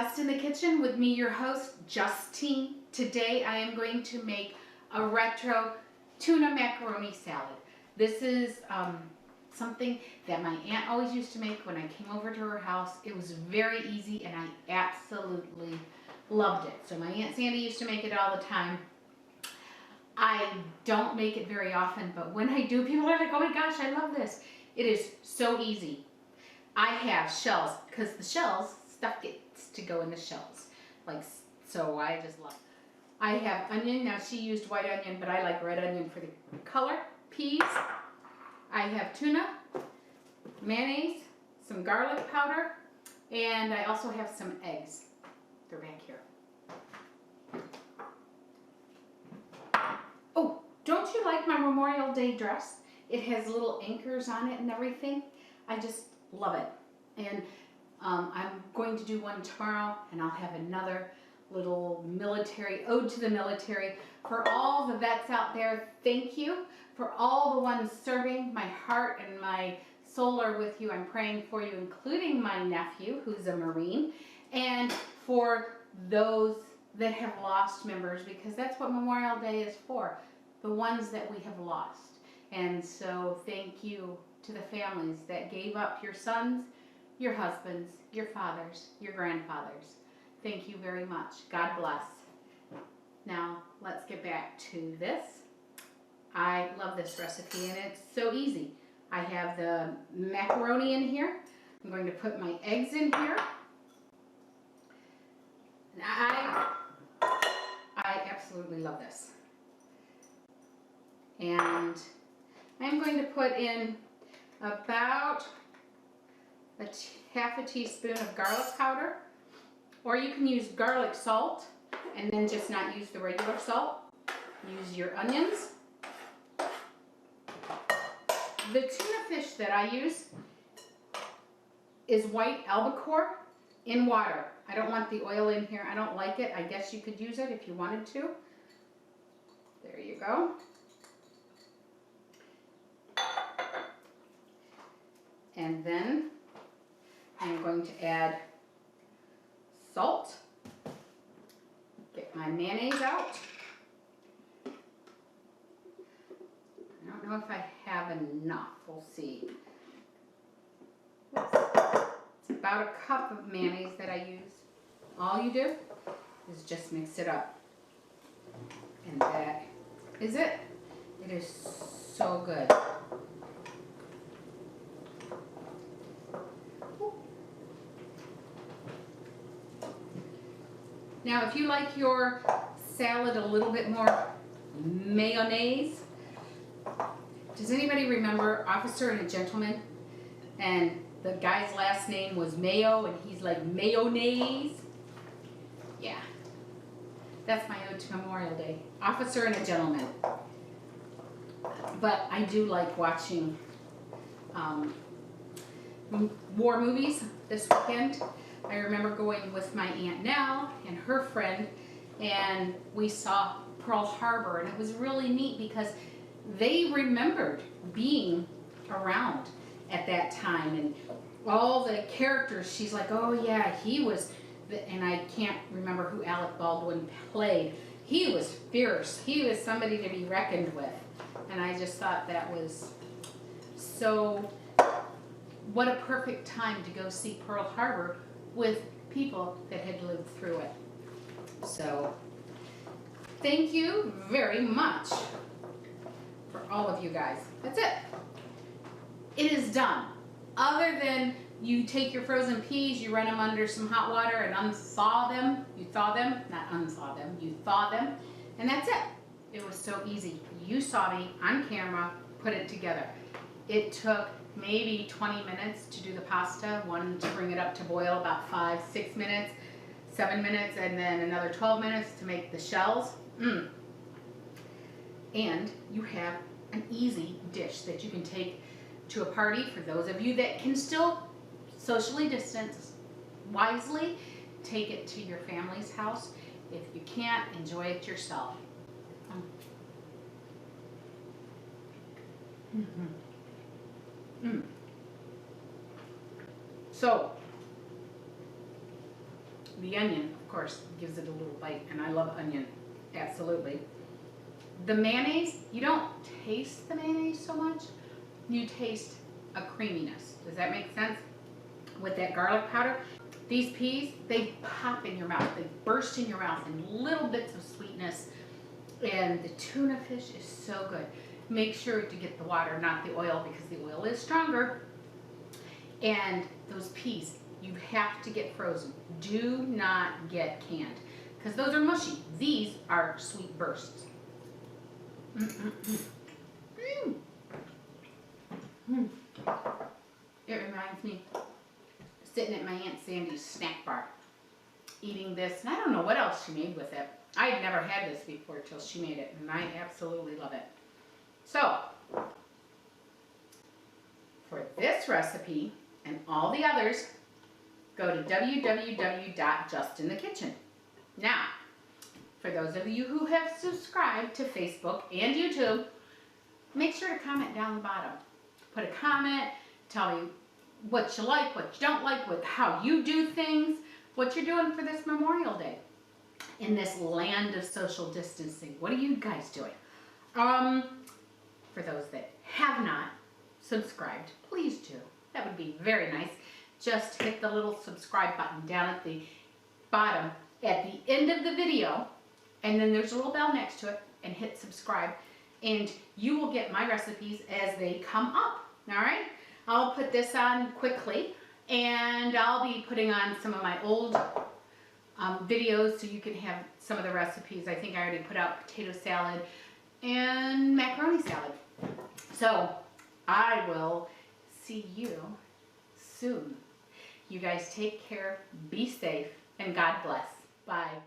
Just in the Kitchen with me, your host, Justine. Today I am going to make a retro tuna macaroni salad. This is something that my aunt always used to make when I came over to her house. It was very easy and I absolutely loved it. So my Aunt Sandy used to make it all the time. I don't make it very often, but when I do, people are like, oh my gosh, I love this. It is so easy. I have shells, because the shells, stuff gets to go in the shells. So I just love it. I have onion. Now she used white onion, but I like red onion for the color. Peas. I have tuna, mayonnaise, some garlic powder, and I also have some eggs. They're back here. Oh, don't you like my Memorial Day dress? It has little anchors on it and everything. I just love it. And I'm going to do one tomorrow, and I'll have another little military, ode to the military. For all the vets out there, thank you. For all the ones serving, my heart and my soul are with you. I'm praying for you, including my nephew, who's a Marine, and for those that have lost members, because that's what Memorial Day is for, the ones that we have lost. And so thank you to the families that gave up your sons, your husbands, your fathers, your grandfathers. Thank you very much. God bless. Now, let's get back to this. I love this recipe, and it's so easy. I have the macaroni in here. I'm going to put my eggs in here. And I absolutely love this. And I'm going to put in about half a teaspoon of garlic powder, or you can use garlic salt and then just not use the regular salt. Use your onions. The tuna fish that I use is white albacore in water. I don't want the oil in here. I don't like it. I guess you could use it if you wanted to. There you go. And then I'm going to add salt. Get my mayonnaise out. I don't know if I have enough. We'll see. It's about a cup of mayonnaise that I use. All you do is just mix it up. And that is it. It is so good. Now, if you like your salad a little bit more mayonnaise, does anybody remember Officer and a Gentleman? And the guy's last name was Mayo, and he's like mayonnaise. Yeah, that's my ode to Memorial Day. Officer and a Gentleman. But I do like watching war movies this weekend. I remember going with my Aunt Nell and her friend, and we saw Pearl Harbor, and it was really neat because they remembered being around at that time, and all the characters, she's like, oh yeah, he was, and I can't remember who Alec Baldwin played. He was fierce. He was somebody to be reckoned with, and I just thought that was so, what a perfect time to go see Pearl Harbor with people that had lived through it. So, thank you very much for all of you guys. That's it. It is done. Other than you take your frozen peas, you run them under some hot water and unthaw them. You thaw them, not unthaw them, you thaw them. And that's it. It was so easy. You saw me on camera put it together. It took maybe 20 minutes to do the pasta, one to bring it up to boil, about 5-6 minutes, 7 minutes, and then another 12 minutes to make the shells. And you have an easy dish that you can take to a party. For those of you that can still socially distance wisely, take it to your family's house. If you can't, enjoy it yourself. So, The onion, of course, gives it a little bite, and I love onion, absolutely. The mayonnaise, you don't taste the mayonnaise so much, you taste a creaminess. Does that make sense? With that garlic powder. These peas, they pop in your mouth, they burst in your mouth in little bits of sweetness, and the tuna fish is so good. Make sure to get the water, not the oil, because the oil is stronger. And those peas, you have to get frozen. Do not get canned, because those are mushy. These are sweet bursts. It reminds me sitting at my Aunt Sandy's snack bar, eating this, and I don't know what else she made with it. I had never had this before till she made it, and I absolutely love it. So, for this recipe and all the others, go to www.justinthekitchen. Now, for those of you who have subscribed to Facebook and YouTube, make sure to comment down the bottom. Put a comment, tell me what you like, what you don't like, how you do things, what you're doing for this Memorial Day in this land of social distancing. What are you guys doing? For those that have not subscribed, please do. That would be very nice. Just hit the little subscribe button down at the bottom at the end of the video, and then there's a little bell next to it, and hit subscribe, and you will get my recipes as they come up. All right? I'll put this on quickly, and I'll be putting on some of my old videos so you can have some of the recipes. I think I already put out potato salad and macaroni salad. So I will see you soon. You guys take care, be safe, and God bless. Bye.